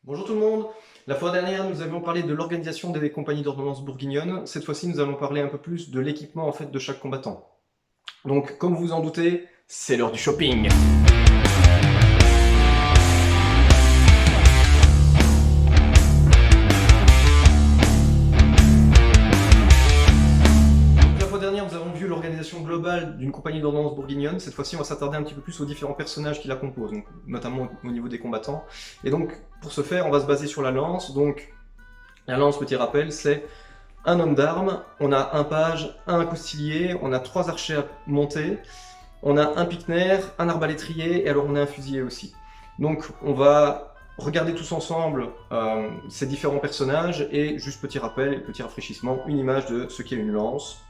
Bonjour tout le monde. La fois dernière, nous avions parlé de l'organisation des compagnies d'ordonnance bourguignonnes. Cette fois-ci, nous allons parler un peu plus de l'équipement en fait de chaque combattant. Donc, comme vous vous en doutez, c'est l'heure du shopping. Donc, la fois dernière, nous avons vu l'organisation globale d'une compagnie d'ordonnance bourguignonne. Cette fois-ci, on va s'attarder un petit peu plus aux différents personnages qui la composent, donc, notamment au niveau des combattants. Et donc, pour ce faire, on va se baser sur la lance. Donc, la lance, petit rappel, c'est un homme d'armes, on a un page, un acoustillier, on a 3 archers à monter, on a un piquenaire, un arbalétrier, et alors on a un fusilier aussi. Donc on va regarder tous ensemble ces différents personnages, et juste petit rappel, petit rafraîchissement, une image de ce qu'est une lance.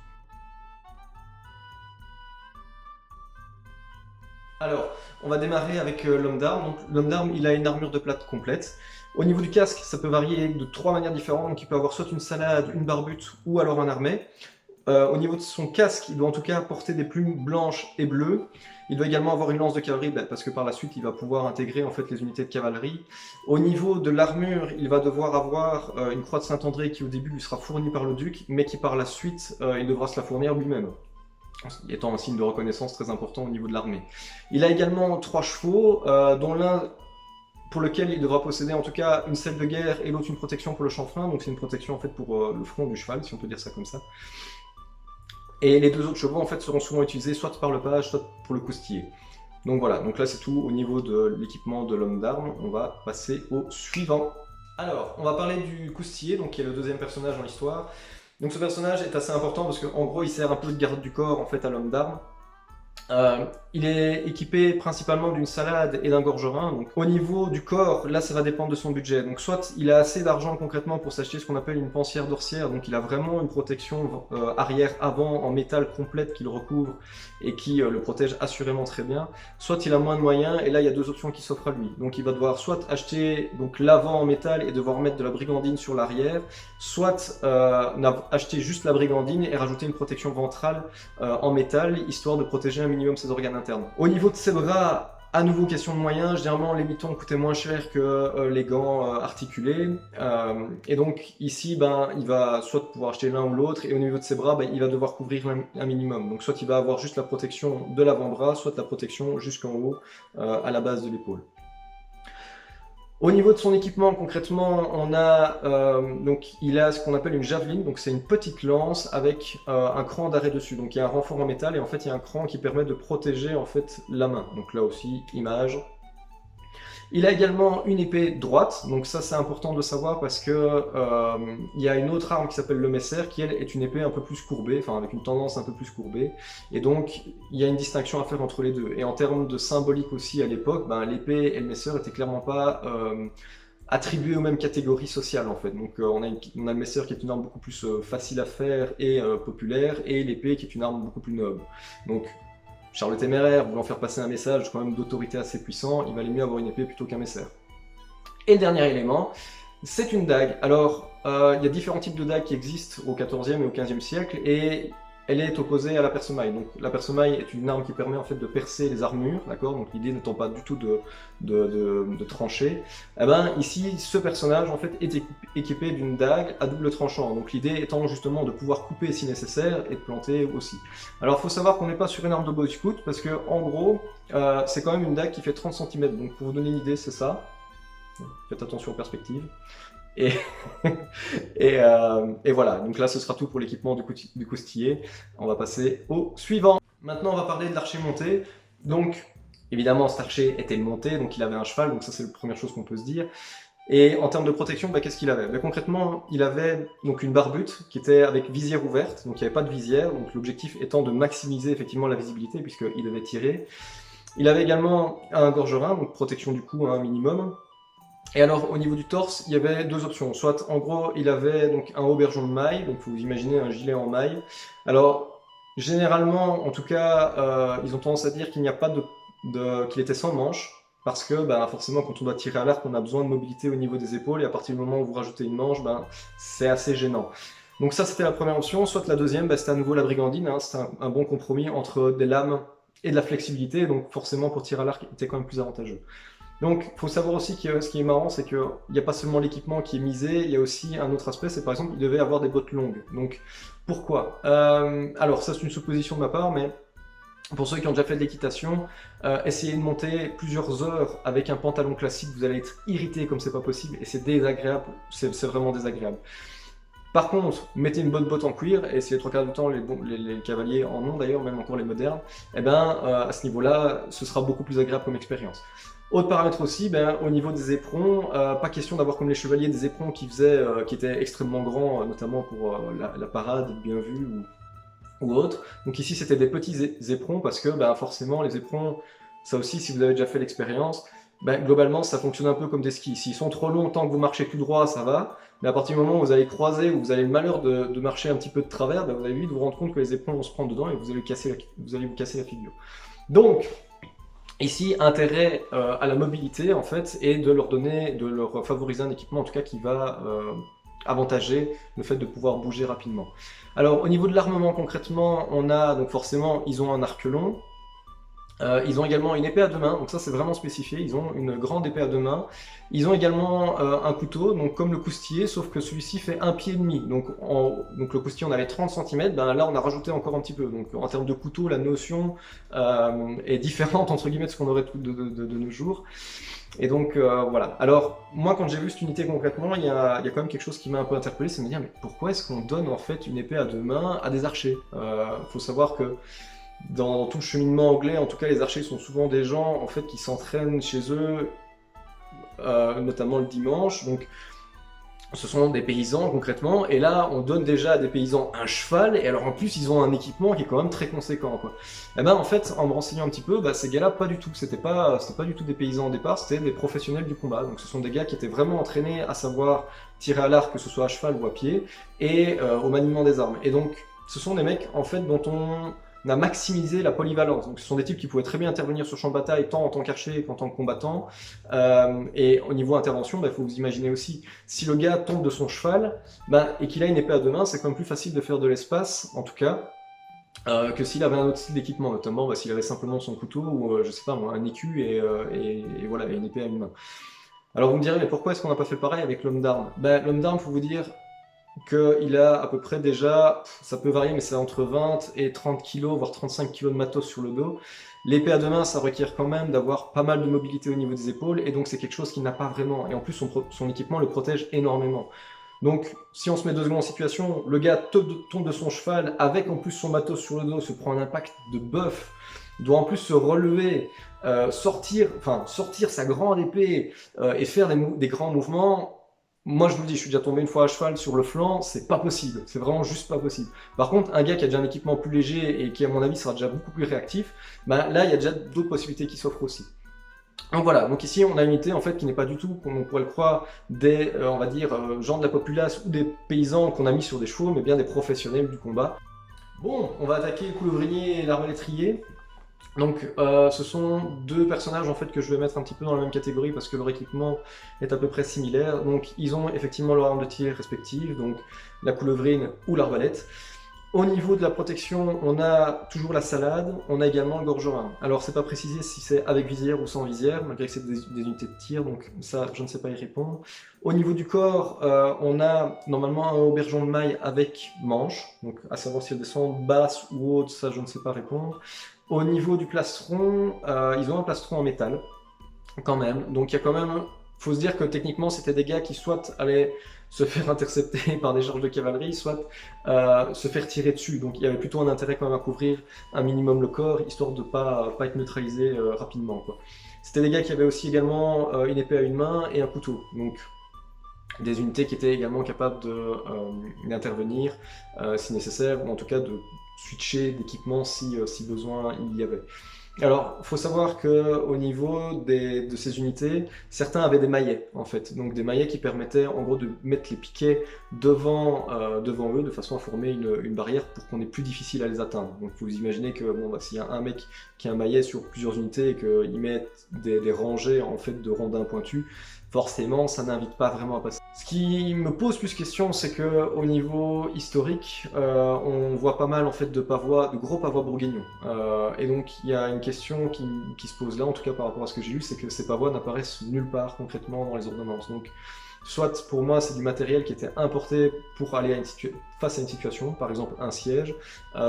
Alors, on va démarrer avec l'homme d'armes. Donc l'homme d'armes, il a une armure de plate complète. Au niveau du casque, ça peut varier de 3 manières différentes. Donc il peut avoir soit une salade, une barbute ou alors un armé. Au niveau de son casque, il doit en tout cas porter des plumes blanches et bleues. Il doit également avoir une lance de cavalerie, parce que par la suite, il va pouvoir intégrer en fait les unités de cavalerie. Au niveau de l'armure, il va devoir avoir une croix de Saint-André qui au début lui sera fournie par le duc, mais qui par la suite, il devra se la fournir lui-même, étant un signe de reconnaissance très important au niveau de l'armée. Il a également 3 chevaux, dont l'un pour lequel il devra posséder en tout cas une selle de guerre et l'autre une protection pour le chanfrein, donc c'est une protection en fait pour le front du cheval, si on peut dire ça comme ça. Et les 2 autres chevaux en fait seront souvent utilisés soit par le page, soit pour le coustiller. Donc voilà, donc là c'est tout au niveau de l'équipement de l'homme d'armes. On va passer au suivant. Alors, on va parler du coustiller, donc qui est le deuxième personnage dans l'histoire. Donc ce personnage est assez important parce qu'en gros il sert un peu de garde du corps en fait à l'homme d'armes. Il est équipé principalement d'une salade et d'un gorgerin. Donc, au niveau du corps, là ça va dépendre de son budget. Donc soit il a assez d'argent concrètement pour s'acheter ce qu'on appelle une pensière dorsière, donc il a vraiment une protection arrière-avant en métal complète qui le recouvre et qui le protège assurément très bien. Soit il a moins de moyens et là il y a 2 options qui s'offrent à lui. Donc il va devoir soit acheter l'avant en métal et devoir mettre de la brigandine sur l'arrière, soit acheter juste la brigandine et rajouter une protection ventrale en métal, histoire de protéger un minimum ses organes internes. Au niveau de ses bras, à nouveau question de moyens, généralement les mitons coûtaient moins cher que les gants articulés, et donc ici il va soit pouvoir acheter l'un ou l'autre, et au niveau de ses bras il va devoir couvrir un minimum, donc soit il va avoir juste la protection de l'avant-bras, soit la protection jusqu'en haut à la base de l'épaule. Au niveau de son équipement, concrètement, on a donc il a ce qu'on appelle une javeline, donc c'est une petite lance avec un cran d'arrêt dessus. Donc il y a un renfort en métal et en fait il y a un cran qui permet de protéger en fait la main. Donc là aussi, image. Il a également une épée droite, donc ça c'est important de savoir parce que il y a une autre arme qui s'appelle le messer qui elle est une épée un peu plus courbée, enfin avec une tendance un peu plus courbée, et donc il y a une distinction à faire entre les deux. Et en termes de symbolique aussi à l'époque, l'épée et le messer étaient clairement pas attribués aux mêmes catégories sociales en fait. Donc on a le messer qui est une arme beaucoup plus facile à faire et populaire, et l'épée qui est une arme beaucoup plus noble. Donc Charles le Téméraire, voulant faire passer un message quand même d'autorité assez puissant, il valait mieux avoir une épée plutôt qu'un messer. Et le dernier élément, c'est une dague. Alors, il y a différents types de dagues qui existent au XIVe et au XVe siècle, et elle est opposée à la perce-maille. Donc la perce-maille est une arme qui permet en fait de percer les armures, d'accord. Donc l'idée n'étant pas du tout de trancher. Eh ben ici, ce personnage en fait est équipé d'une dague à double tranchant. Donc l'idée étant justement de pouvoir couper si nécessaire et de planter aussi. Alors il faut savoir qu'on n'est pas sur une arme de boy scout parce que en gros, c'est quand même une dague qui fait 30 cm. Donc pour vous donner une idée, c'est ça. Faites attention aux perspectives. Et, et voilà, donc là ce sera tout pour l'équipement du coustiller. On va passer au suivant. Maintenant on va parler de l'archer monté. Donc évidemment cet archer était monté, donc il avait un cheval, donc ça c'est la première chose qu'on peut se dire. Et en termes de protection, qu'est-ce qu'il avait? Concrètement, il avait donc une barbute qui était avec visière ouverte, donc il n'y avait pas de visière, donc l'objectif étant de maximiser effectivement la visibilité puisqu'il devait tirer. Il avait également un gorgerin, donc protection du cou à un minimum. Et alors au niveau du torse, il y avait 2 options. Soit en gros il avait donc un aubergeon de maille, donc vous imaginez un gilet en maille. Alors généralement, en tout cas, ils ont tendance à dire qu'il n'y a pas qu'il était sans manche, parce que forcément quand on doit tirer à l'arc, on a besoin de mobilité au niveau des épaules, et à partir du moment où vous rajoutez une manche, c'est assez gênant. Donc ça c'était la première option. Soit la deuxième, c'était à nouveau la brigandine, hein, c'était un bon compromis entre des lames et de la flexibilité, donc forcément pour tirer à l'arc, il était quand même plus avantageux. Donc, il faut savoir aussi que ce qui est marrant, c'est qu'il n'y a pas seulement l'équipement qui est misé, il y a aussi un autre aspect, c'est par exemple, il devait avoir des bottes longues. Donc, pourquoi? Alors, ça c'est une supposition de ma part, mais pour ceux qui ont déjà fait de l'équitation, essayez de monter plusieurs heures avec un pantalon classique, vous allez être irrité comme c'est pas possible, et c'est désagréable, c'est vraiment désagréable. Par contre, mettez une bonne botte en cuir, et si les trois quarts du temps les cavaliers en ont d'ailleurs, même encore les modernes, et ben à ce niveau-là, ce sera beaucoup plus agréable comme expérience. Autre paramètre aussi, ben, au niveau des éperons, pas question d'avoir comme les chevaliers des éperons qui étaient extrêmement grands, notamment pour la parade, bien vue ou autre. Donc ici c'était des petits éperons parce que ben, forcément les éperons, ça aussi si vous avez déjà fait l'expérience, ben, globalement ça fonctionne un peu comme des skis. S'ils sont trop longs, tant que vous marchez tout droit, ça va. Mais à partir du moment où vous allez croiser, où vous avez le malheur de marcher un petit peu de travers, ben, vous allez vite vous rendre compte que les éperons vont se prendre dedans et vous allez vous casser la figure. Donc, ici, intérêt à la mobilité, en fait, et de leur favoriser un équipement, en tout cas, qui va avantager le fait de pouvoir bouger rapidement. Alors, au niveau de l'armement, concrètement, on a, donc forcément, ils ont un arc long, ils ont également une épée à deux mains, donc ça c'est vraiment spécifié, ils ont une grande épée à deux mains. Ils ont également un couteau, donc comme le coustiller, sauf que celui-ci fait 1,5 pied. Donc le coustiller on avait 30 cm, ben là on a rajouté encore un petit peu. Donc en termes de couteau, la notion est différente entre guillemets de ce qu'on aurait de nos jours. Et donc voilà. Alors moi quand j'ai vu cette unité concrètement, il y a quand même quelque chose qui m'a un peu interpellé, c'est de me dire mais pourquoi est-ce qu'on donne en fait une épée à deux mains à des archers? Faut savoir que dans tout le cheminement anglais, en tout cas les archers sont souvent des gens en fait qui s'entraînent chez eux, notamment le dimanche, donc ce sont des paysans concrètement, et là on donne déjà à des paysans un cheval, et alors en plus ils ont un équipement qui est quand même très conséquent quoi. Et ben en fait en me renseignant un petit peu, bah, ces gars-là pas du tout, c'était pas du tout des paysans au départ, c'était des professionnels du combat, donc ce sont des gars qui étaient vraiment entraînés à savoir tirer à l'arc, que ce soit à cheval ou à pied, et au maniement des armes. Et donc ce sont des mecs en fait dont on a maximisé la polyvalence. Donc ce sont des types qui pouvaient très bien intervenir sur le champ de bataille, tant en tant qu'archer qu'en tant que combattant. Et au niveau intervention, il faut vous imaginer aussi, si le gars tombe de son cheval, et qu'il a une épée à deux mains, c'est quand même plus facile de faire de l'espace, en tout cas, que s'il avait un autre style d'équipement, notamment s'il avait simplement son couteau, ou je sais pas moi, un écu et voilà, et une épée à une main. Alors vous me direz, mais pourquoi est-ce qu'on n'a pas fait pareil avec l'homme d'armes? L'homme d'armes, faut vous dire, qu'il a à peu près déjà, ça peut varier, mais c'est entre 20 et 30 kg, voire 35 kg de matos sur le dos. L'épée à deux mains, ça requiert quand même d'avoir pas mal de mobilité au niveau des épaules, et donc c'est quelque chose qu'il n'a pas vraiment. Et en plus, son équipement le protège énormément. Donc, si on se met 2 secondes en situation, le gars tombe de son cheval, avec en plus son matos sur le dos, se prend un impact de bœuf, doit en plus se relever, sortir sa grande épée et faire des grands mouvements. Moi, je vous le dis, je suis déjà tombé une fois à cheval sur le flanc, c'est pas possible, c'est vraiment juste pas possible. Par contre, un gars qui a déjà un équipement plus léger et qui, à mon avis, sera déjà beaucoup plus réactif, là, il y a déjà d'autres possibilités qui s'offrent aussi. Donc voilà, donc ici on a une unité en fait qui n'est pas du tout, comme on pourrait le croire, des on va dire gens de la populace ou des paysans qu'on a mis sur des chevaux, mais bien des professionnels du combat. Bon, on va attaquer le coulevrinier et l'arbalétrier. Donc ce sont deux personnages en fait que je vais mettre un petit peu dans la même catégorie parce que leur équipement est à peu près similaire. Donc ils ont effectivement leur arme de tir respective, donc la coulevrine ou l'arbalète. Au niveau de la protection, on a toujours la salade, on a également le gorgerin. Alors c'est pas précisé si c'est avec visière ou sans visière, malgré que c'est des unités de tir, donc ça je ne sais pas y répondre. Au niveau du corps, on a normalement un aubergeon de maille avec manche, donc à savoir si elle descend basse ou haute, ça je ne sais pas répondre. Au niveau du plastron, ils ont un plastron en métal, quand même, donc il y a quand même... Faut se dire que techniquement c'était des gars qui soit allaient se faire intercepter par des charges de cavalerie, soit se faire tirer dessus. Donc il y avait plutôt un intérêt quand même à couvrir un minimum le corps, histoire de pas être neutralisé rapidement, quoi. C'était des gars qui avaient aussi également une épée à une main et un couteau. Donc des unités qui étaient également capables d'intervenir si nécessaire, ou en tout cas de switcher d'équipement si besoin il y avait. Alors, il faut savoir qu'au niveau de ces unités, certains avaient des maillets, en fait. Donc des maillets qui permettaient, en gros, de mettre les piquets devant eux, de façon à former une barrière pour qu'on ait plus difficile à les atteindre. Donc vous imaginez que s'il y a un mec qui a un maillet sur plusieurs unités et qu'il met des rangées en fait, de rondins pointus, forcément ça n'invite pas vraiment à passer. Ce qui me pose plus question, c'est que au niveau historique, on voit pas mal en fait de pavois, de gros pavois bourguignons. Et donc il y a une question qui se pose là, en tout cas par rapport à ce que j'ai lu, c'est que ces pavois n'apparaissent nulle part concrètement dans les ordonnances. Donc soit pour moi c'est du matériel qui était importé pour aller face à une situation, par exemple un siège,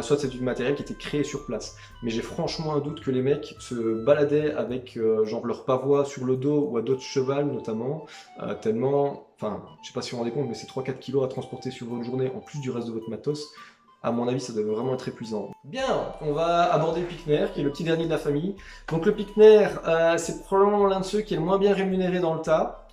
soit c'est du matériel qui était créé sur place. Mais j'ai franchement un doute que les mecs se baladaient avec genre leur pavois sur le dos ou à dos de cheval notamment, tellement, enfin je sais pas si vous vous rendez compte, mais c'est 3-4 kilos à transporter sur une journée en plus du reste de votre matos. À mon avis, ça devait vraiment être épuisant. Bien, on va aborder le Picner, qui est le petit dernier de la famille. Donc le Picner, c'est probablement l'un de ceux qui est le moins bien rémunéré dans le tas,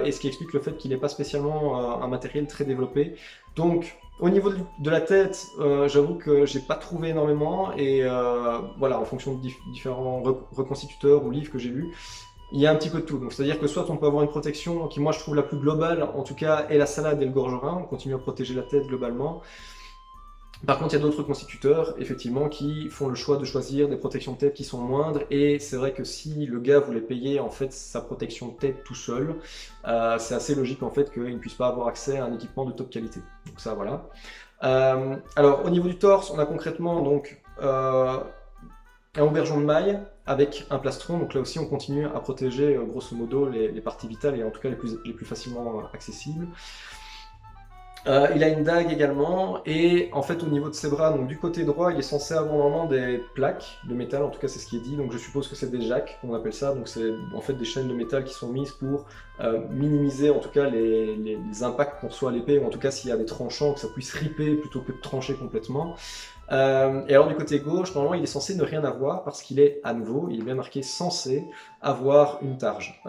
et ce qui explique le fait qu'il n'est pas spécialement un matériel très développé. Donc, au niveau de la tête, j'avoue que j'ai pas trouvé énormément, et voilà, en fonction de différents reconstituteurs ou livres que j'ai lus, il y a un petit peu de tout. Donc c'est-à-dire que soit on peut avoir une protection qui, moi, je trouve la plus globale, en tout cas, est la salade et le gorgerin, on continue à protéger la tête globalement. Par contre, il y a d'autres constituteurs, effectivement, qui font le choix de choisir des protections de tête qui sont moindres, et c'est vrai que si le gars voulait payer en fait sa protection de tête tout seul, c'est assez logique en fait qu'il ne puisse pas avoir accès à un équipement de top qualité. Donc ça, voilà. Alors, au niveau du torse, on a concrètement donc un aubergeon de maille avec un plastron, donc là aussi on continue à protéger grosso modo les parties vitales, et en tout cas les plus facilement accessibles. Il a une dague également, et en fait au niveau de ses bras, donc du côté droit, il est censé avoir normalement des plaques de métal, en tout cas c'est ce qui est dit, donc je suppose que c'est des jacks qu'on appelle ça, donc c'est en fait des chaînes de métal qui sont mises pour minimiser en tout cas les impacts qu'on reçoit à l'épée, ou en tout cas s'il y a des tranchants, que ça puisse ripper plutôt que de trancher complètement. Et alors du côté gauche, normalement il est censé ne rien avoir, parce qu'il est à nouveau, il est bien marqué censé avoir une targe.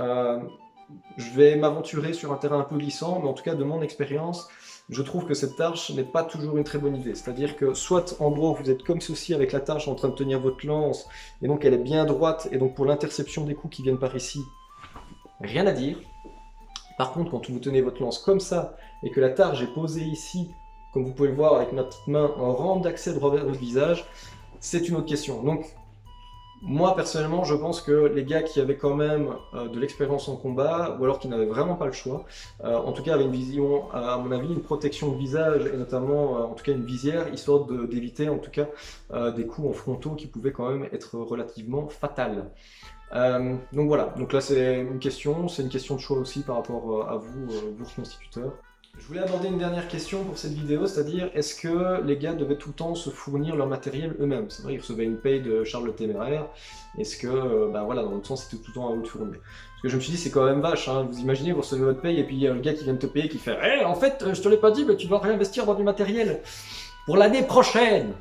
Je vais m'aventurer sur un terrain un peu glissant, mais en tout cas de mon expérience, je trouve que cette targe n'est pas toujours une très bonne idée. C'est-à-dire que soit en gros vous êtes comme ceci avec la targe en train de tenir votre lance, et donc elle est bien droite, et donc pour l'interception des coups qui viennent par ici, rien à dire. Par contre, quand vous tenez votre lance comme ça, et que la targe est posée ici, comme vous pouvez le voir avec ma petite main, en rampe d'accès droit vers votre visage, c'est une autre question. Donc, moi personnellement, je pense que les gars qui avaient quand même de l'expérience en combat, ou alors qui n'avaient vraiment pas le choix, en tout cas avaient une vision, à mon avis, une protection de visage, et notamment en tout cas une visière, histoire d'éviter en tout cas des coups en frontaux qui pouvaient quand même être relativement fatals. Donc voilà, donc là c'est une question de choix aussi par rapport à vous, vous reconstituteurs. Je voulais aborder une dernière question pour cette vidéo, c'est-à-dire est-ce que les gars devaient tout le temps se fournir leur matériel eux-mêmes? C'est vrai, ils recevaient une paye de Charles le Téméraire, est-ce que, ben voilà, dans l'autre sens, c'était tout le temps à eux de fournir? Parce que je me suis dit, c'est quand même vache, hein. Vous imaginez, vous recevez votre paye, et puis il y a le gars qui vient de te payer qui fait hey, en fait, je te l'ai pas dit, mais tu dois réinvestir dans du matériel pour l'année prochaine!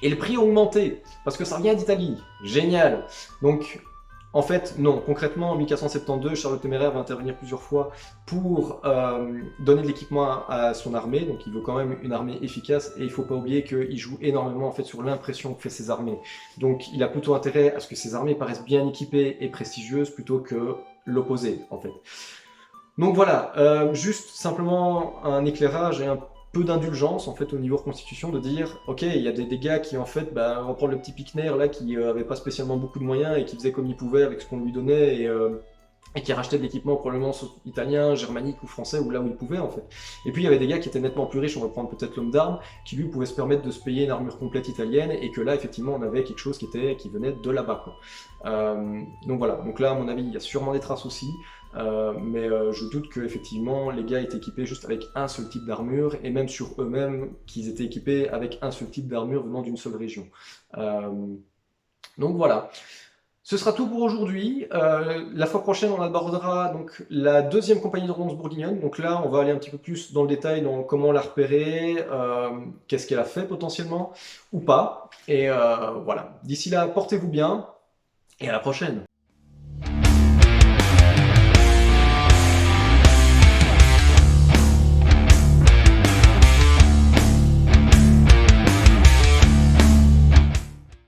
Et le prix a augmenté, parce que ça vient d'Italie. Génial! Donc, en fait, non. Concrètement, en 1472, Charles le Téméraire va intervenir plusieurs fois pour donner de l'équipement à son armée. Donc il veut quand même une armée efficace, et il ne faut pas oublier qu'il joue énormément en fait, sur l'impression que fait ses armées. Donc il a plutôt intérêt à ce que ses armées paraissent bien équipées et prestigieuses plutôt que l'opposé en fait. Donc voilà, juste simplement un éclairage et un peu d'indulgence en fait au niveau reconstitution, de dire ok, il y a des gars qui en fait, bah, on va prendre le petit Picner là qui avait pas spécialement beaucoup de moyens et qui faisait comme il pouvait avec ce qu'on lui donnait, et qui rachetait de l'équipement probablement italien, germanique ou français, ou là où il pouvait en fait. Et puis il y avait des gars qui étaient nettement plus riches, on va prendre peut-être l'homme d'armes, qui lui pouvait se permettre de se payer une armure complète italienne, et que là effectivement on avait quelque chose qui venait de là-bas. Donc voilà, donc là à mon avis il y a sûrement des traces aussi, mais je doute que effectivement les gars étaient équipés juste avec un seul type d'armure, et même sur eux-mêmes qu'ils étaient équipés avec un seul type d'armure venant d'une seule région. Donc voilà. Ce sera tout pour aujourd'hui. La fois prochaine, on abordera donc la deuxième compagnie de Ordonnance bourguignonne. Donc là, on va aller un petit peu plus dans le détail dans comment la repérer, qu'est-ce qu'elle a fait potentiellement, ou pas. Et voilà. D'ici là, portez-vous bien, et à la prochaine.